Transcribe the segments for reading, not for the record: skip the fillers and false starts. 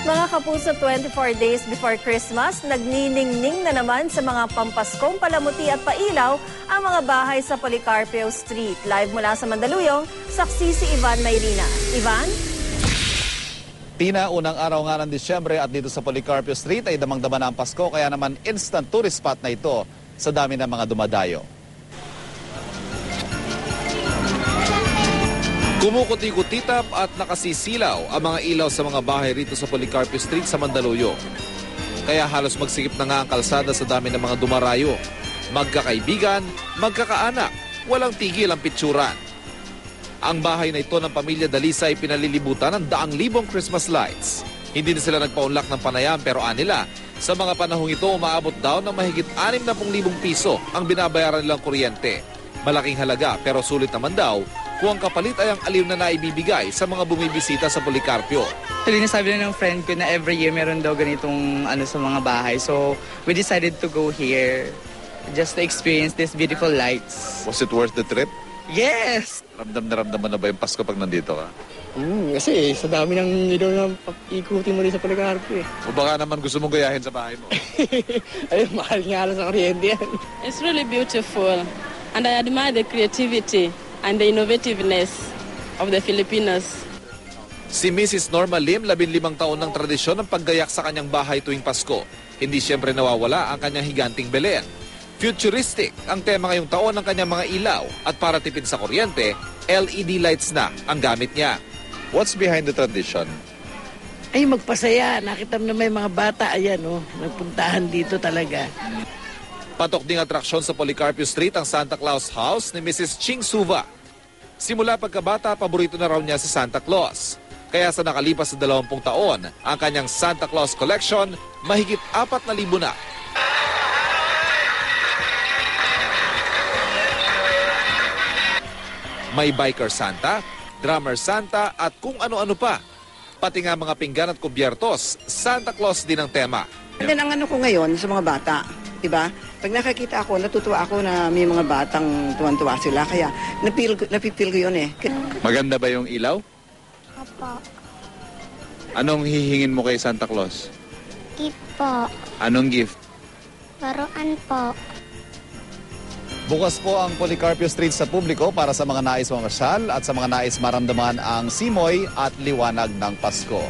Mga kapuso, 24 days before Christmas, nagniningning na naman sa mga pampaskong palamuti at pailaw ang mga bahay sa Policarpio Street. Live mula sa Mandaluyong, saksi si Ivan Mayrina. Ivan? Tina, unang araw nga ng Disyembre at dito sa Policarpio Street ay damang-dama na ang Pasko, kaya naman instant tourist spot na ito sa dami ng mga dumadayo. Kumukuti-kutitap at nakasisilaw ang mga ilaw sa mga bahay rito sa Policarpio Street sa Mandaluyong. Kaya halos magsikip na nga ang kalsada sa dami ng mga dumarayo. Magkakaibigan, magkakaanak, walang tigil ang pitsuran. Ang bahay na ito ng pamilya Dalisa ay pinalilibutan ng daang-libong Christmas lights. Hindi na sila nagpaunlak ng panayam pero anila, sa mga panahong ito umaabot daw ng mahigit 60,000 piso ang binabayaran nilang kuryente. Malaking halaga pero sulit naman daw kung ang kapalit ay ang aliw na naibibigay sa mga bumibisita sa Policarpio. Actually, nasabi na ng friend ko na every year meron daw ganitong sa mga bahay. So, we decided to go here just to experience these beautiful lights. Was it worth the trip? Yes! Ramdam na ba yung Pasko pag nandito ka? Kasi sa dami ng ilaw na ikutin mo rin sa Policarpio. O baka naman gusto mong gayahin sa bahay mo? Ay, mahal nga lang sa kuryente yan. It's really beautiful and I admire the creativity and the innovativeness of the Filipinos. Si Mrs. Norma Lim, 15 taon ng tradisyon ng paggayak sa kanyang bahay tuwing Pasko. Hindi siyempre nawawala ang kanyang higanting Belen. Futuristic ang tema ngayong taon ng kanyang mga ilaw at para tipid sa kuryente, LED lights na ang gamit niya. What's behind the tradition? Ay, magpasaya. Nakita mo na may mga bata, ayan, nagpuntahan dito talaga. Patok ding atraksyon sa Policarpio Street ang Santa Claus House ni Mrs. Ching Suva. Simula pagkabata, paborito na raw niya si Santa Claus. Kaya sa nakalipas na 20 taon, ang kanyang Santa Claus collection, mahigit 4,000 na. May biker Santa, drummer Santa at kung ano-ano pa. Pati nga mga pinggan at kubyertos, Santa Claus din ang tema. Then ang ko ngayon sa mga bata, diba? Pag nakakita ako, natutuwa ako na may mga batang tuwan-tuwa sila. Kaya napipil ko yun eh. Maganda ba yung ilaw? Opo. Anong hihingin mo kay Santa Claus? Gift po. Anong gift? Laruan po. Bukas po ang Policarpio Street sa publiko para sa mga nais mamasyal at sa mga nais maramdaman ang simoy at liwanag ng Pasko.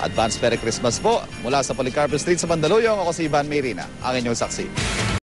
Advance Merry Christmas po mula sa Policarpio Street sa Mandaluyong. Ako si Ivan Mayrina, ang inyong saksi.